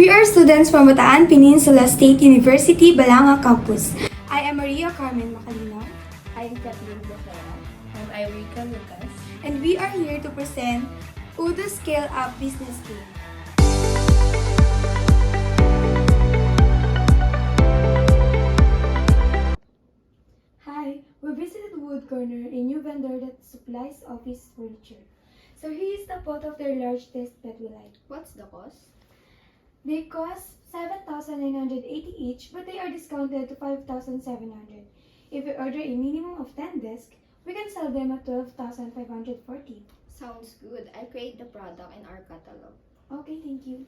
We are students from Peninsula State University, Balanga campus. I am Maria Carmen Macalinao. I am Kathleen Bocera. I'm Irika Lucas. And we are here to present Odoo Scale-Up Business Game. Hi, we visited Wood Corner, a new vendor that supplies office furniture. So here is the photo of their large desk that we like. What's the cost? They cost 7,980 each, but they are discounted to 5,700. If we order a minimum of 10 desks, we can sell them at 12,540. Sounds good. I'll create the product in our catalog. Okay, thank you.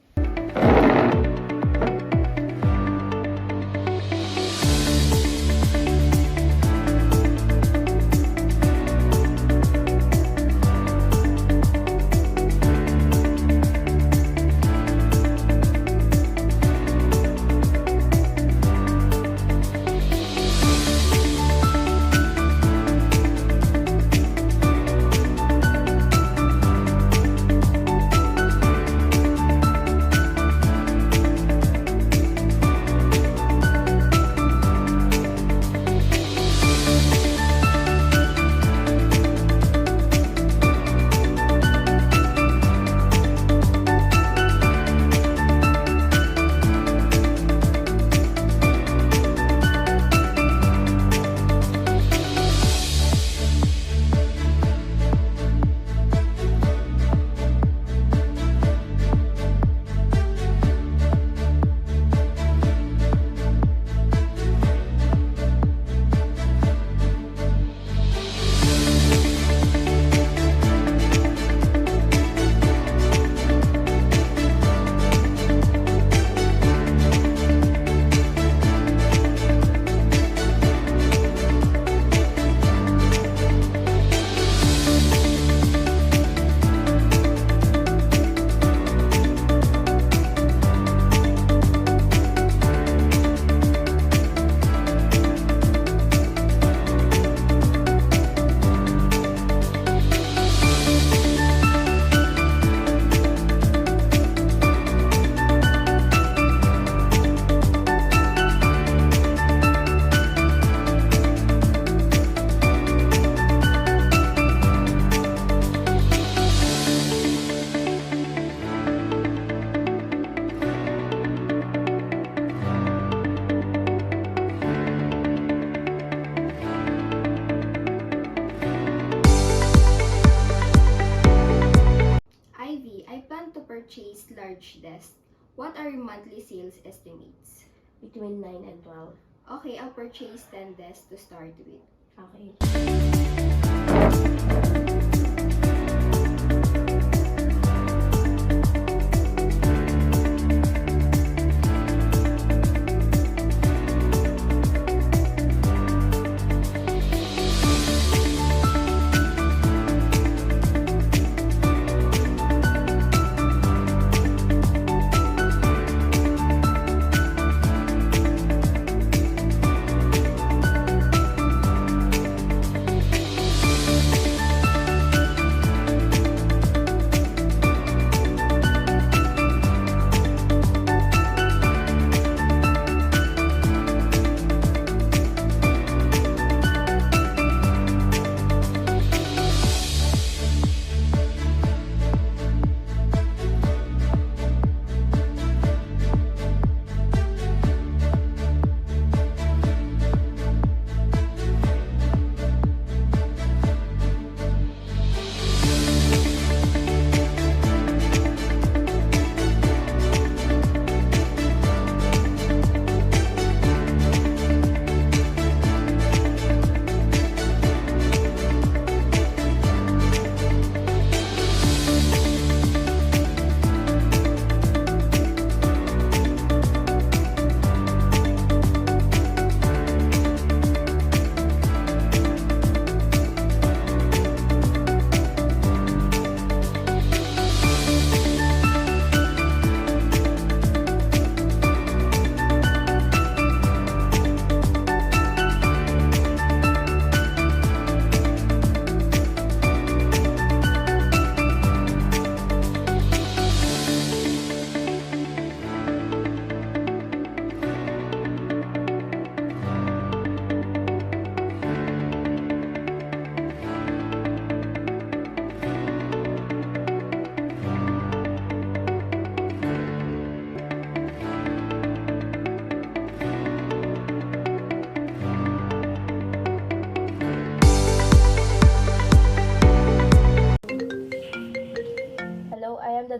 I plan to purchase large desks. What are your monthly sales estimates? Between 9 and 12. Okay, I'll purchase 10 desks to start with. Okay.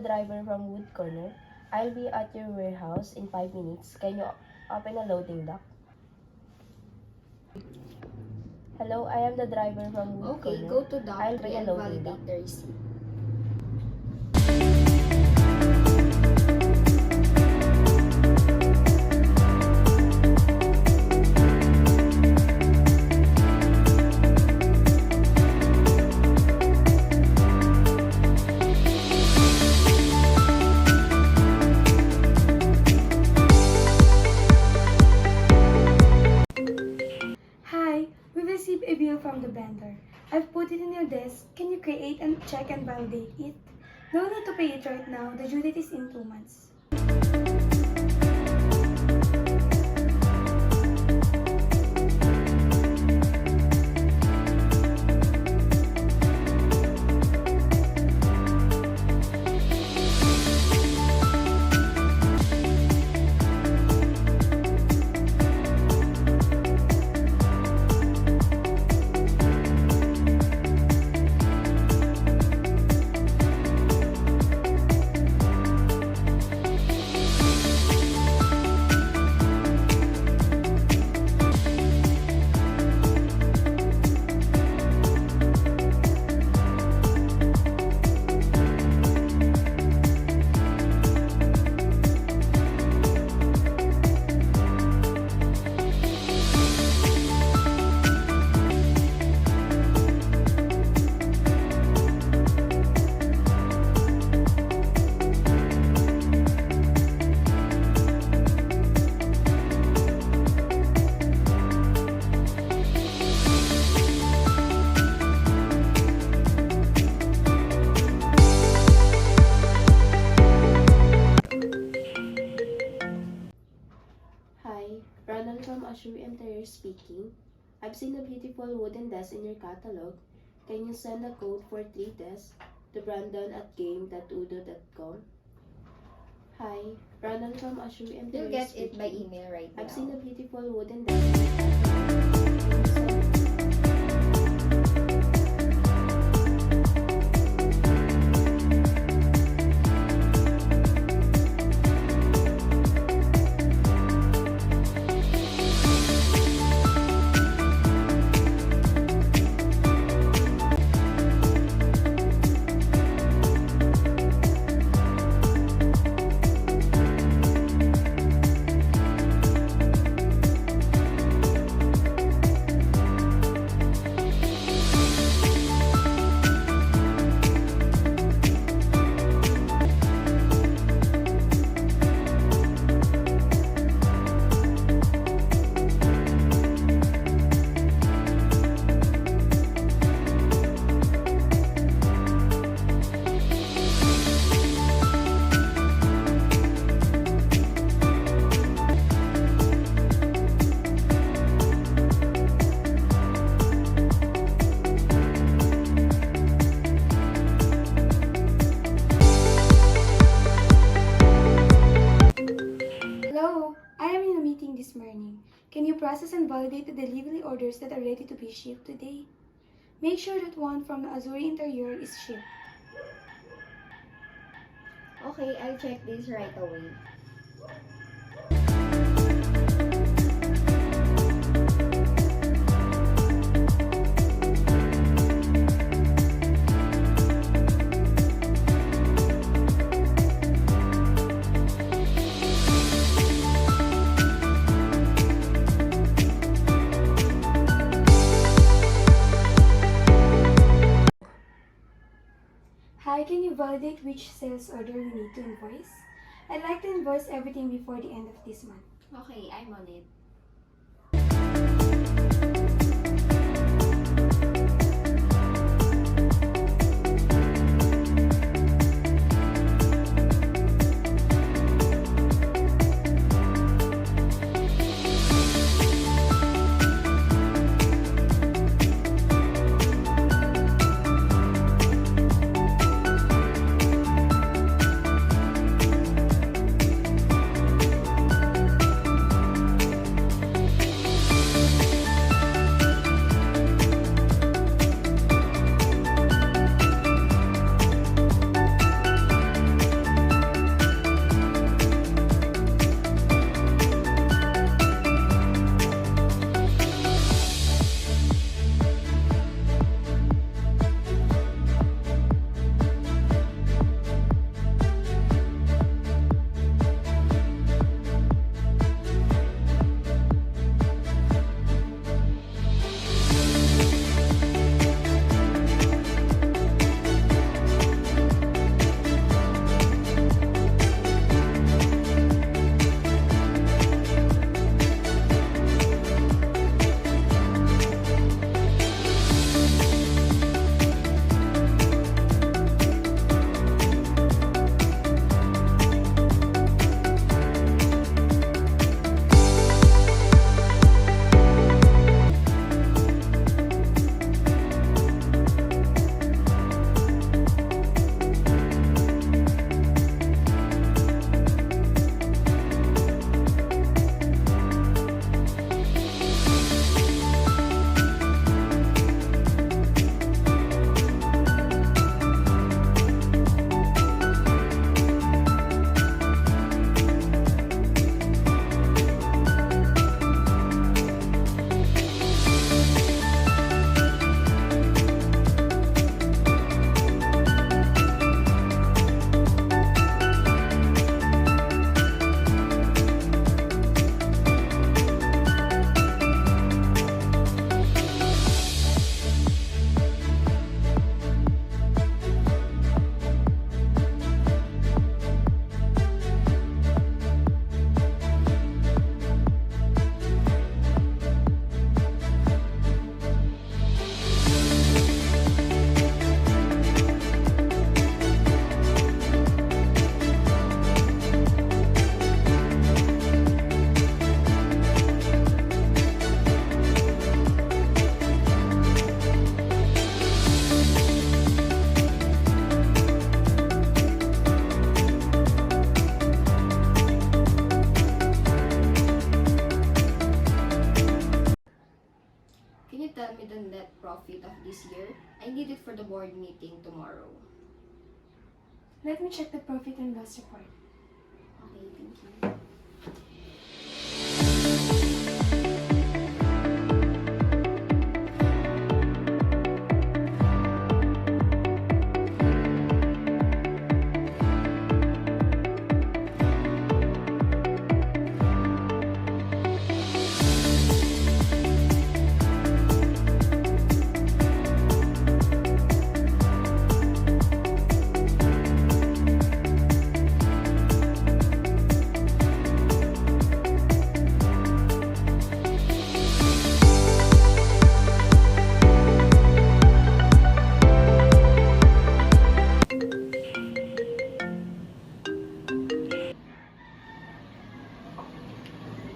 driver from Wood Corner. I'll be at your warehouse in 5 minutes. Can you open a loading dock? Hello, I am the driver from Wood Okay, Corner. go to dock I'll 3 bring a and loading dock. validate the receipt. Hi, we received a bill from the vendor. I've put it in your desk. Can you create and check and validate it? No need to pay it right now. The due date is in 2 months. Hi, Brandon from Azure Interior speaking. I've seen a beautiful wooden desk in your catalog. Can you send a code for 3 desks to brandon@game.udo.com? Hi, Brandon from Azure Interior You'll get speaking. it by email right now. I've seen a beautiful wooden desk in your catalog. Can you send Hello, I am in a meeting this morning. Can you process and validate the delivery orders that are ready to be shipped today? Make sure that one from the Azure Interior is shipped. Okay, I'll check this right away. Hi, can you validate which sales order we need to invoice? I'd like to invoice everything before the end of this month. Okay, I'm on it. this year. I need it for the board meeting tomorrow. Let me check the profit and loss report. Okay, thank you.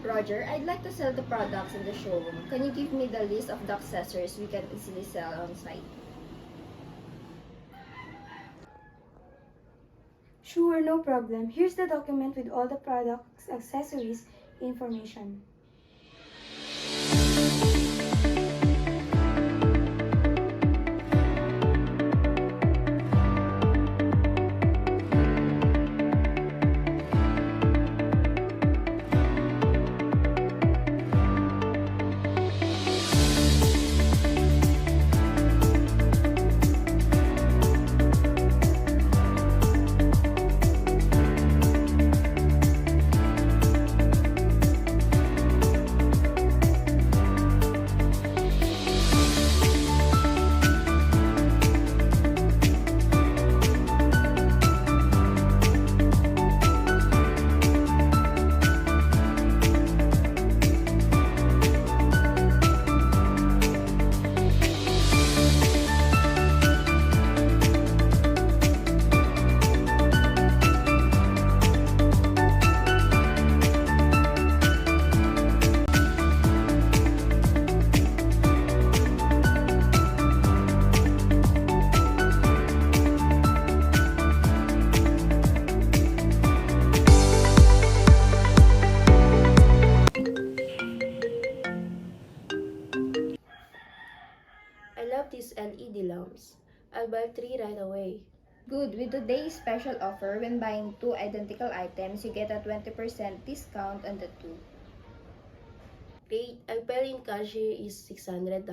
Roger, I'd like to sell the products in the showroom. Can you give me the list of the accessories we can easily sell on site? Sure, no problem. Here's the document with all the products, accessories, information. I love these LED lamps. I'll buy 3 right away. Good. With today's special offer, when buying 2 identical items, you get a 20% discount on the 2. Great, I'll pay in cash here is $600.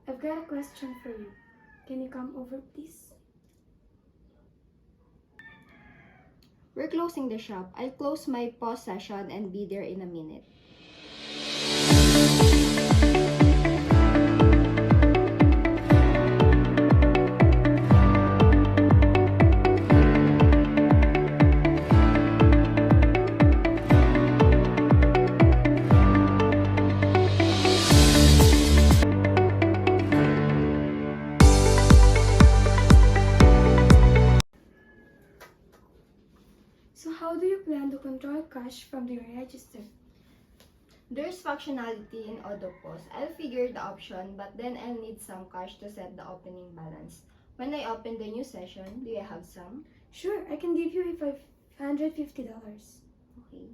I've got a question for you. Can you come over, please? We're closing the shop. I'll close my pause session and be there in a minute. So how do you plan to control cash from the register? There's functionality in Odoo POS. I'll figure the option, but then I'll need some cash to set the opening balance. When I open the new session, do you have some? Sure, I can give you $550. Okay.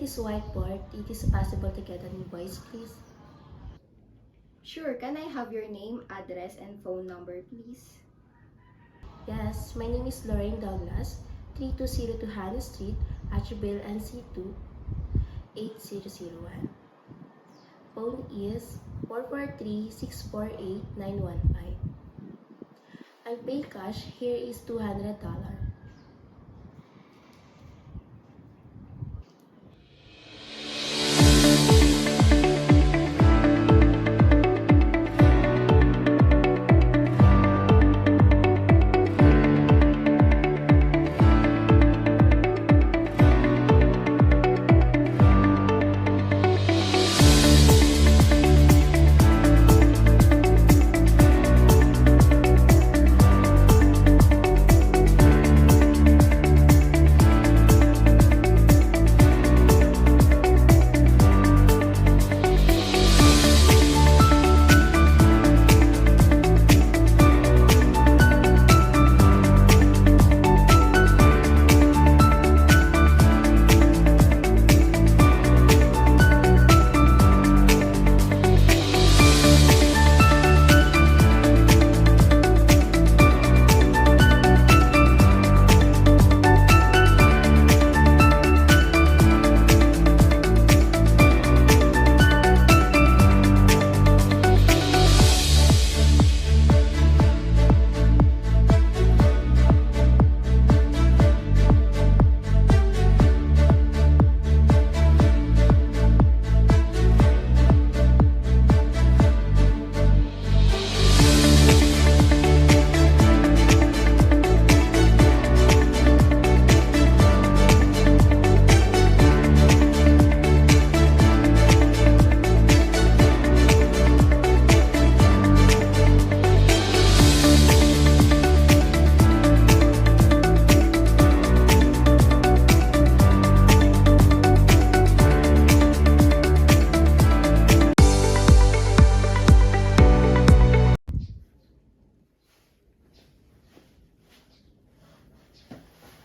this whiteboard, it is possible to get an invoice, please? Sure, can I have your name, address, and phone number, please? Yes, my name is Lorraine Douglas, 3202 Hannah Street, Atchville, NC2, 8001. Phone is 443-648-915. I'll pay cash. Here is $200.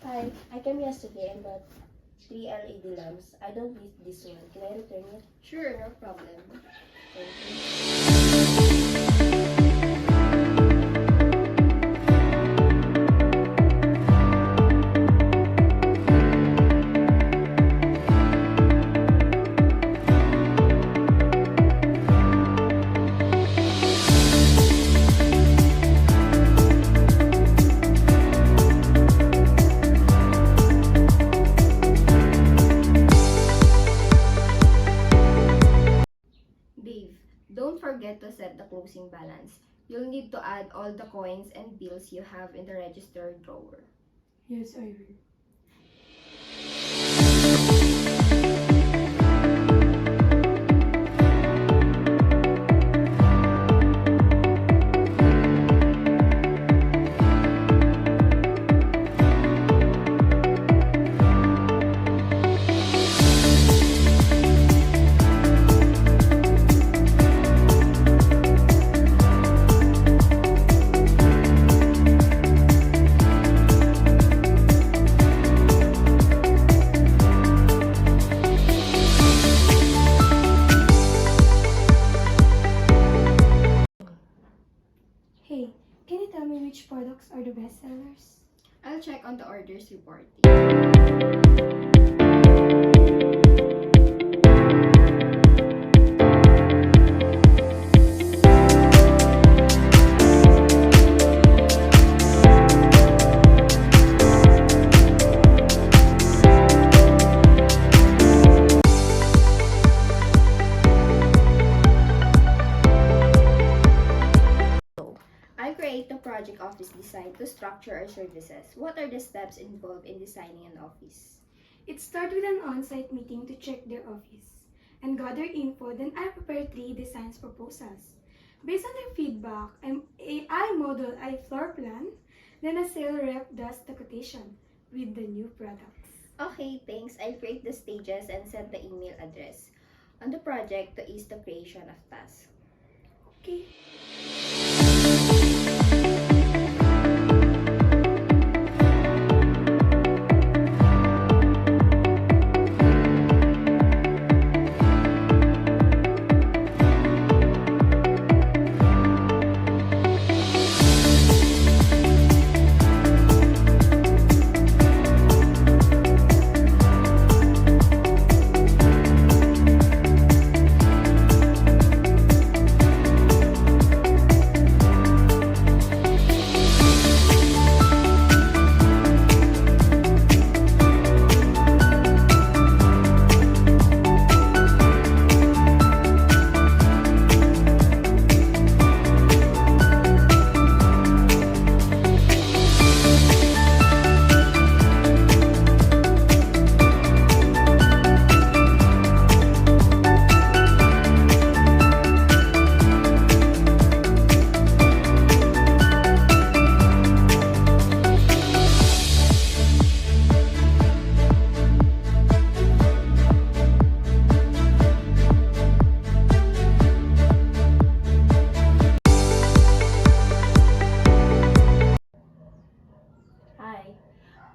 Hi, I came yesterday and bought 3 LED lamps. I don't need this one. Can I return it? Sure, no problem. Thank you. Dave, don't forget to set the closing balance. You'll need to add all the coins and bills you have in the register drawer. Yes, I will. Hey, can you tell me which products are the best sellers? I'll check on the orders report. I create the project office design to structure our services. What are the steps involved in designing an office? It starts with an on-site meeting to check their office and gather info. Then I prepare 3 designs proposals. Based on their feedback, I model a floor plan. Then a sales rep does the quotation with the new products. Okay, thanks. I'll create the stages and send the email address on the project to ease the creation of tasks. Okay.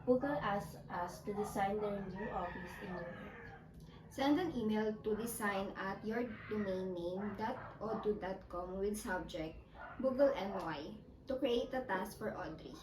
Google asks us to design their new office in New York. Send an email to design@yourdomainname.odoo.com with subject Google NY to create a task for Audrey.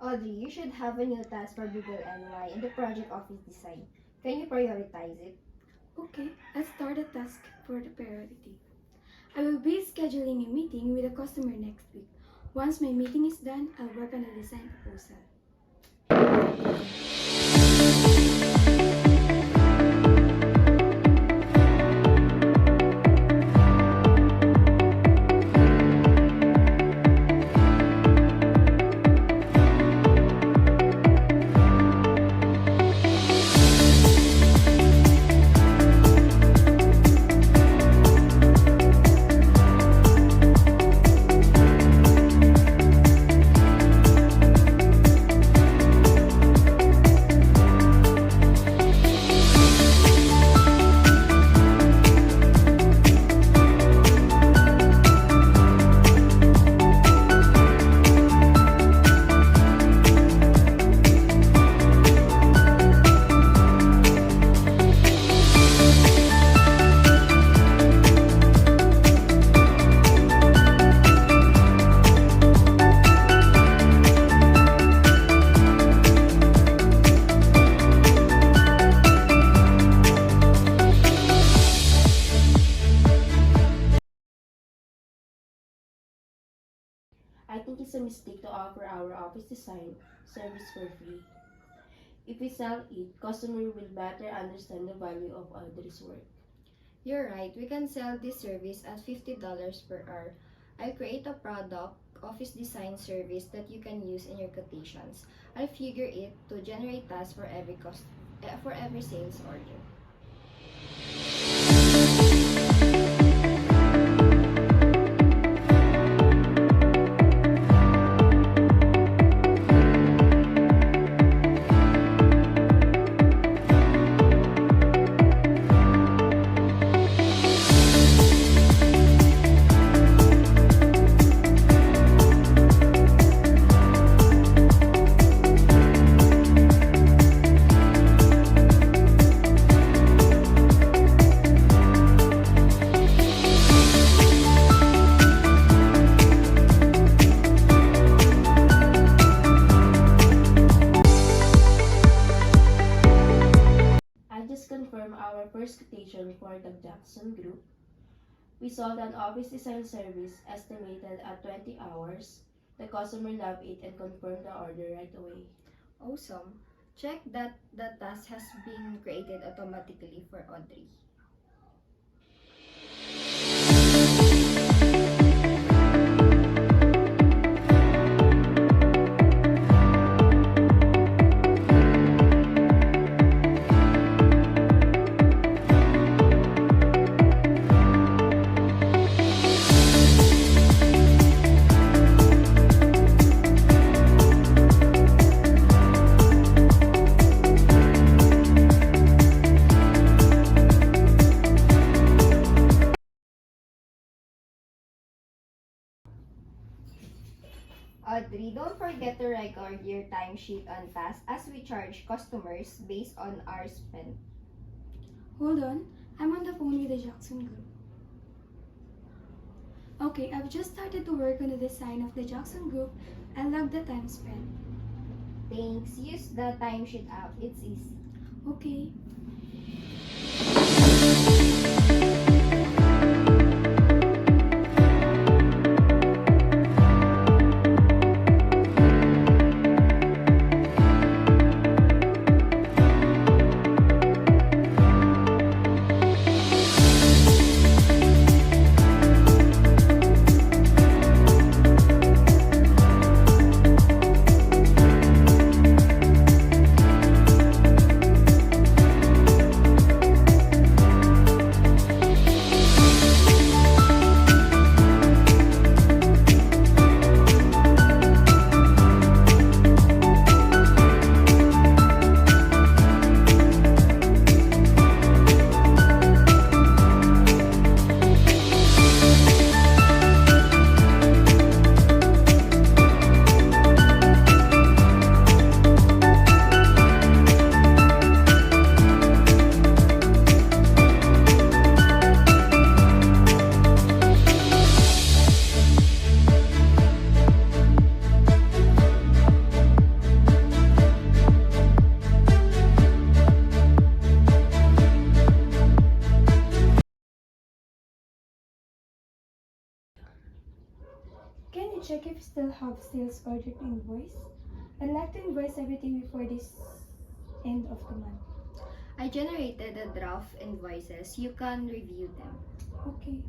Audrey, you should have a new task for Google NY in the project office design. Can you prioritize it? Okay, I'll start a task for the priority. I will be scheduling a meeting with a customer next week. Once my meeting is done, I'll work on a design proposal. I think it's a mistake to offer our office design service for free. If we sell it, customer will better understand the value of Audrey's work. You're right, we can sell this service at $50 per hour. I'll create a product office design service that you can use in your quotations. I'll figure it to generate tasks for every sales order. Confirm our first quotation for the Jackson Group. We sold an office design service estimated at 20 hours. The customer loved it and confirmed the order right away. Awesome. Check that the task has been created automatically for Audrey. Audrey, don't forget to record your timesheet on task as we charge customers based on hours spent. Hold on, I'm on the phone with the Jackson Group. Okay, I've just started to work on the design of the Jackson Group and log the time spent. Thanks. Use the timesheet app. It's easy. Okay. Can you check if you still have sales order to invoice? I'd like to invoice everything before this end of the month. I generated the draft invoices. You can review them. Okay.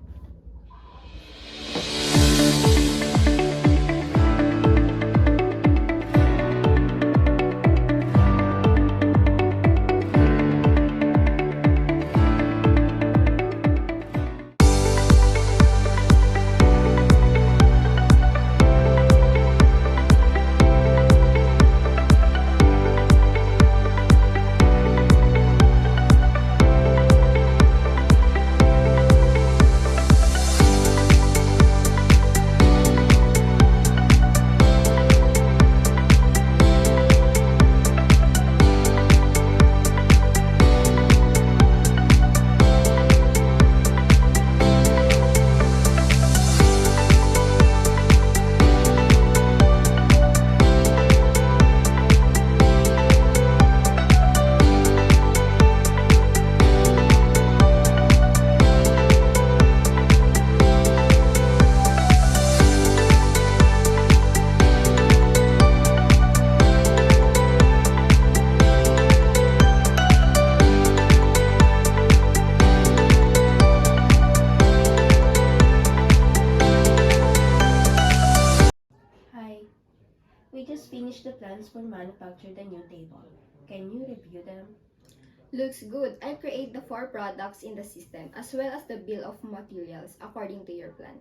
Hi. We just finished the plans for manufacture the new table. Can you review them? Looks good. I create the 4 products in the system as well as the bill of materials according to your plan.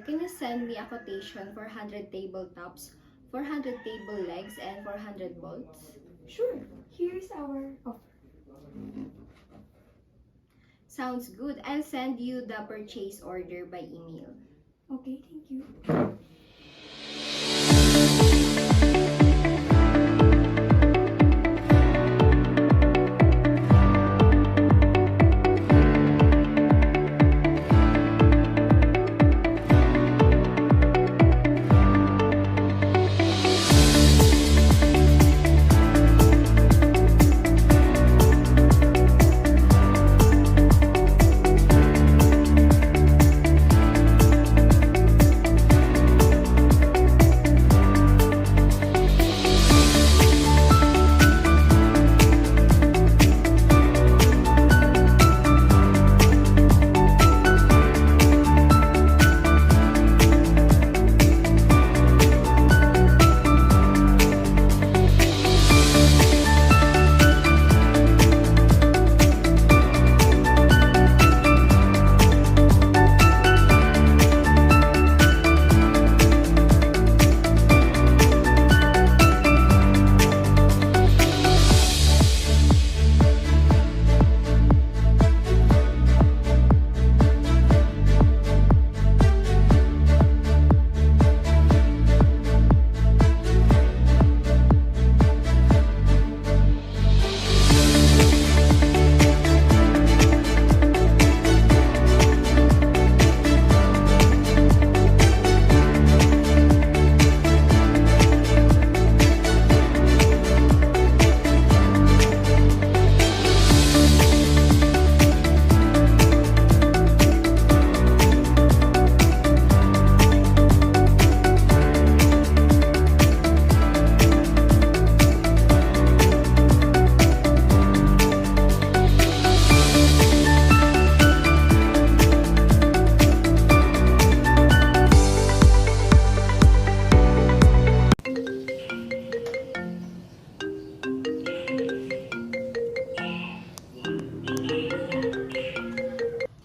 Can you send me a quotation for 100 tabletops, 400 table legs, and 400 bolts? Sure, here's our offer. Sounds good. I'll send you the purchase order by email. Okay, thank you.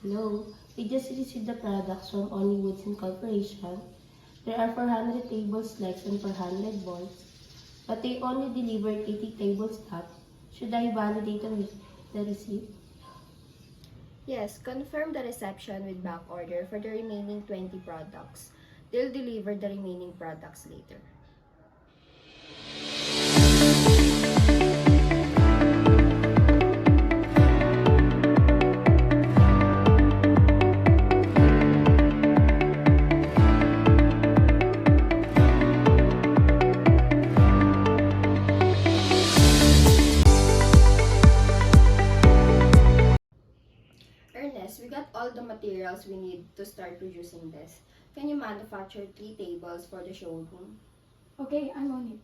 Hello, we just received the products from Only Woods Incorporation. There are 400 tables, legs, and 400 balls, but they only delivered 80 tables top. Should I validate the receipt? Yes, confirm the reception with back order for the remaining 20 products. They'll deliver the remaining products later. Ernest, we got all the materials we need to start producing this. Can you manufacture 3 tables for the showroom? Okay, I'm on it.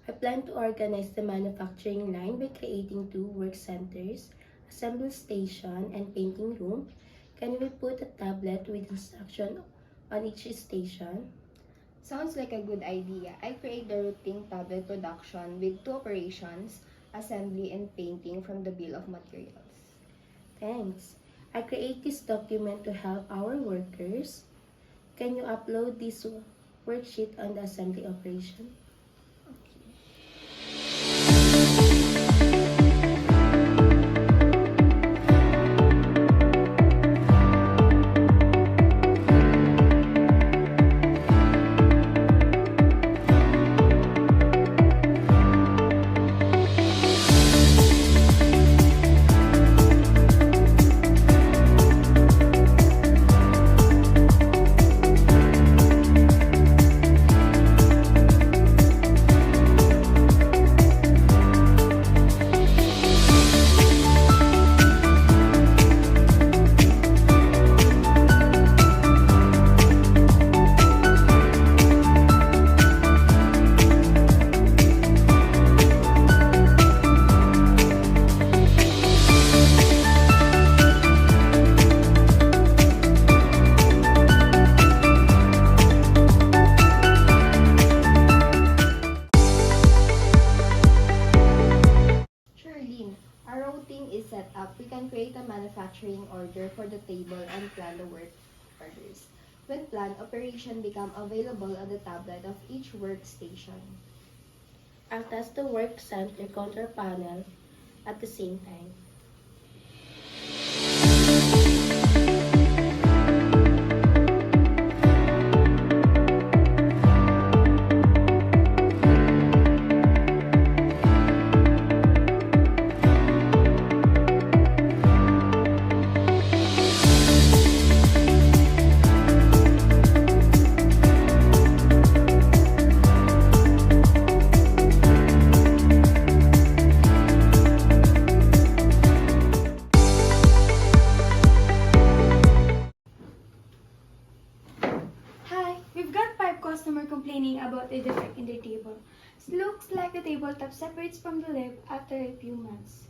I plan to organize the manufacturing line by creating 2 work centers, assembly station, and painting room. Can we put a tablet with instruction on each station? Sounds like a good idea. I'll create the routine tablet production with 2 operations, assembly and painting from the bill of materials. Thanks. I create this document to help our workers. Can you upload this worksheet on the assembly operation? create a manufacturing order for the table and plan the work orders. When planned, operation become available on the tablet of each workstation. I'll test the work center control panel at the same time. Hi, we've got 5 customers complaining about a defect in their table. It looks like the tabletop separates from the lip after a few months.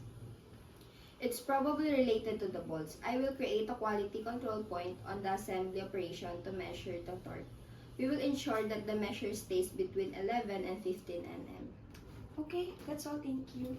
It's probably related to the bolts. I will create a quality control point on the assembly operation to measure the torque. We will ensure that the measure stays between 11 and 15 nm. Okay, that's all. Thank you.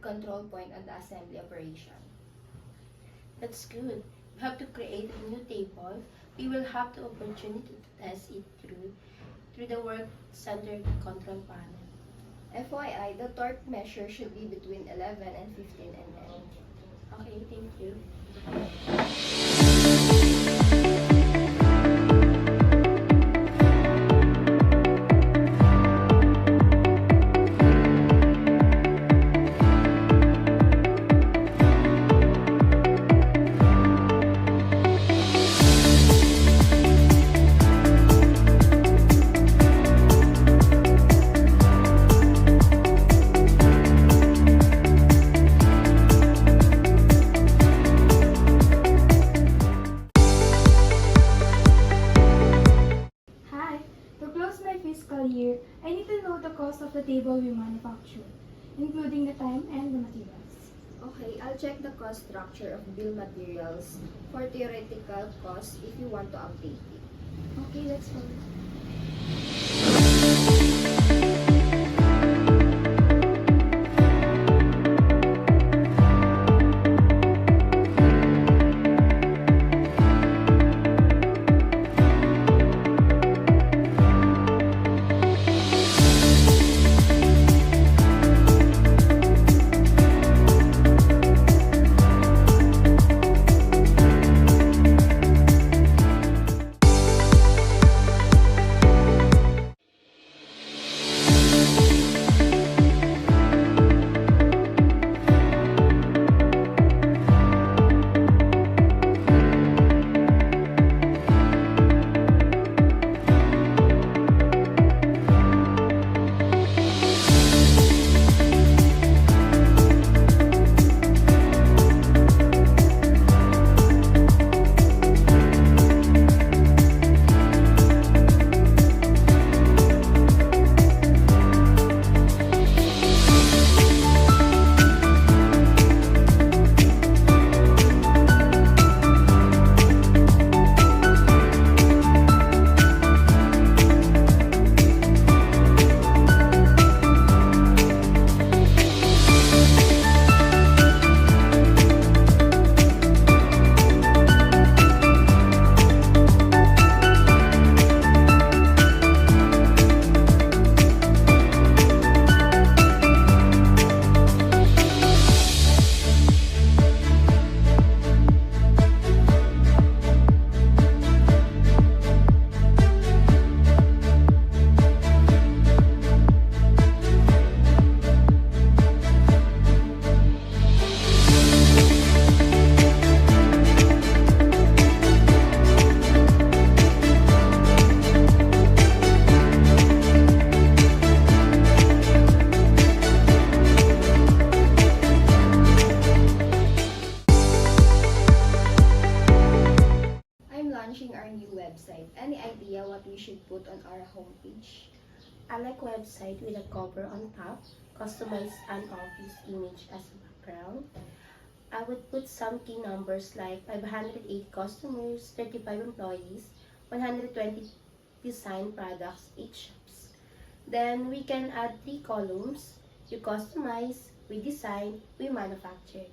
control point on the assembly operation. That's good. We have to create a new table. We will have the opportunity to test it through the work center control panel. FYI, the torque measure should be between 11 and 15 nm. Okay, thank you. Hi, to close my fiscal year, I need to know the cost of the table we manufacture, including the time and the materials. Okay, I'll check the cost structure of bill materials for theoretical cost if you want to update it. Okay, that's all. launching our new website. Any idea what we should put on our homepage? I like website with a cover on top, customize an office image as background. I would put some key numbers like 508 customers, 35 employees, 120 design products, 8 shops. Then we can add 3 columns. You customize, we design, we manufacture.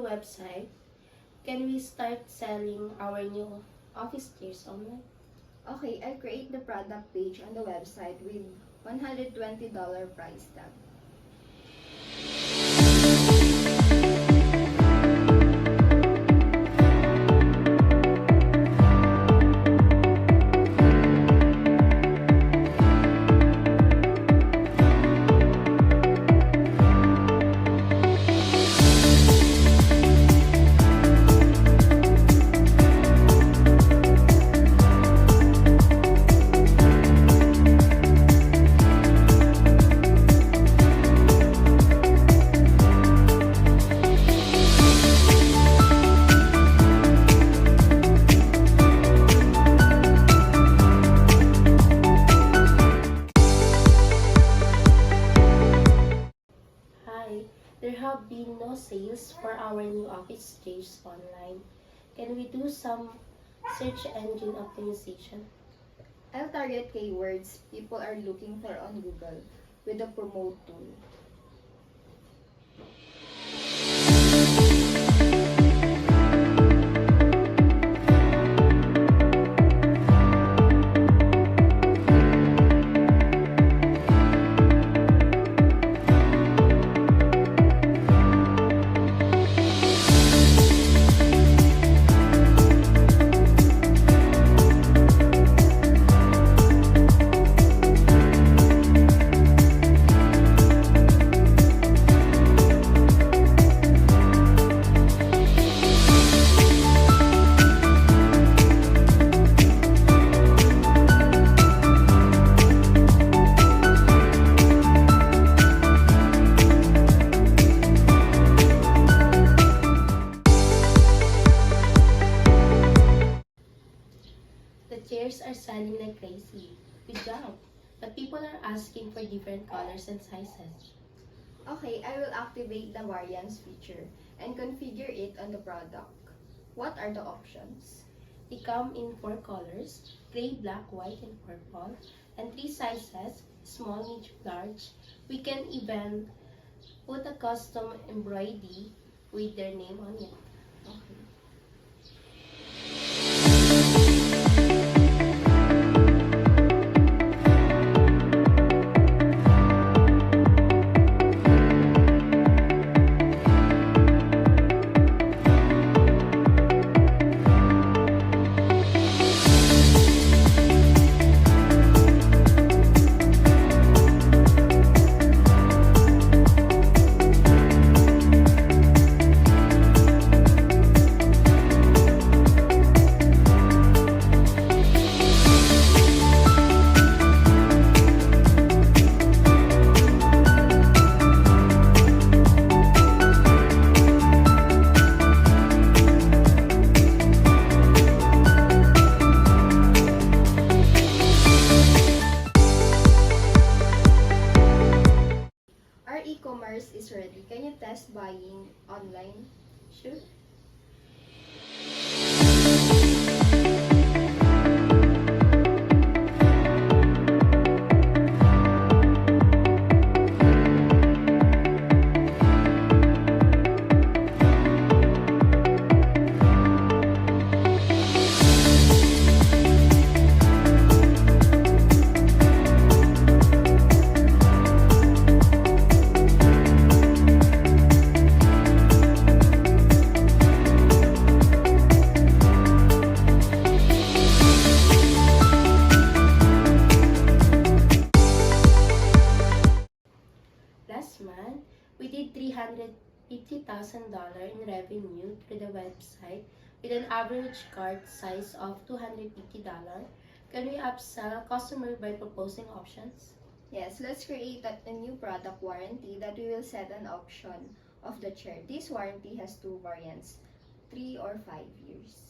website, can we start selling our new office chairs online? Okay, I'll create the product page on the website with $120 price tag. Hi, there have been no sales for our new office chairs online. Can we do some search engine optimization? I'll target keywords people are looking for on Google with the promote tool. The chairs are selling like crazy. Good job. But people are asking for different colors and sizes. Okay, I will activate the variants feature and configure it on the product. What are the options? They come in 4 colors, gray, black, white, and purple, and 3 sizes, small, medium, large. We can even put a custom embroidery with their name on it. Okay. Our e-commerce is ready. Can you test buying online? Sure. Last month, we did $350,000 in revenue through the website with an average cart size of $250. Can we upsell a customer by proposing options? Yes, let's create a new product warranty that we will set an option of the chair. This warranty has 2 variants, 3 or 5 years.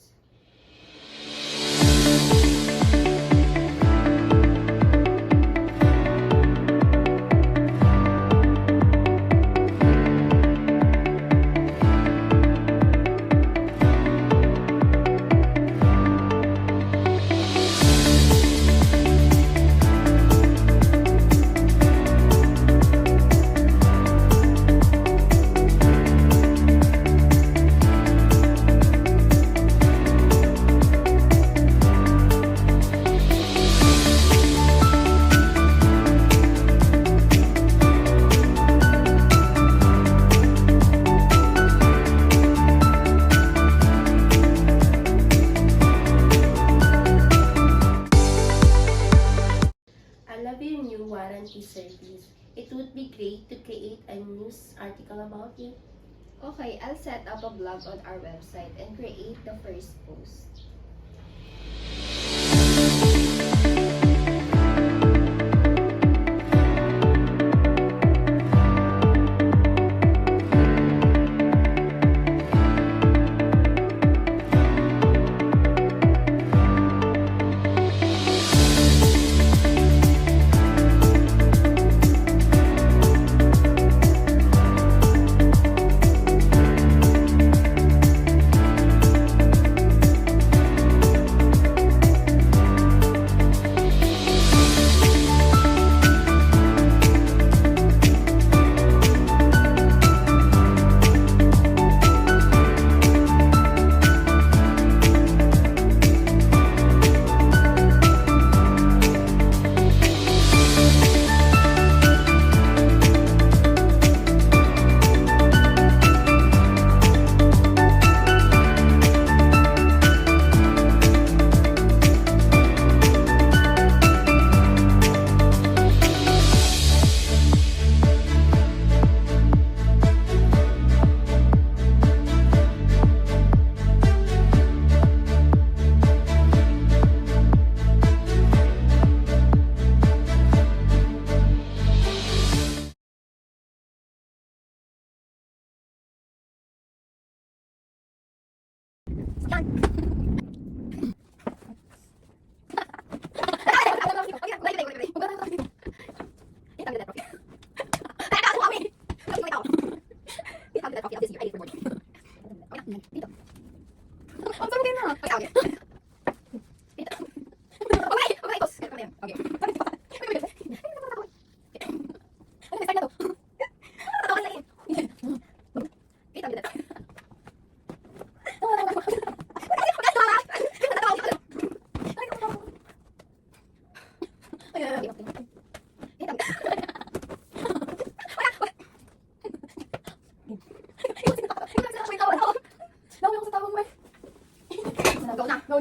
great to create a news article about you. Okay, I'll set up a blog on our website and create the first post.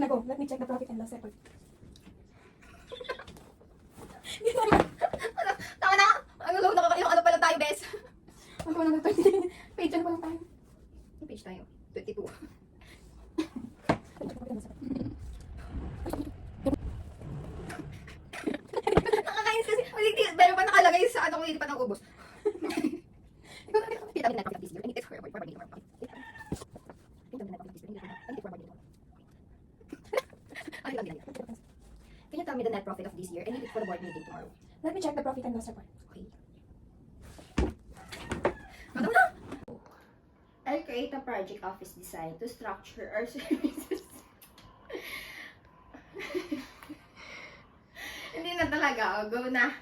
Go. Let me check the profit and loss report. Tama na! Ano pa lang tayo, bes? Ano na 20 page? Ano pa lang tayo? Ano page tayo? 22. Nakakainis kasi. Meron pa nakalagay sa ano kung hindi pa naubos. Kita net profit this year. I need to for more profit. Can you tell me the net profit of this year? I need it for the board meeting tomorrow. Let me check the profit and loss report. Okay. Ano na? I'll create a project office design to structure our services. Hindi na talaga. Oh, go na.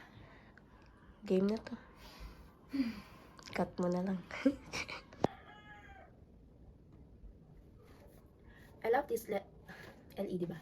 Game na to. Cut mo na lang. I love this LED ba?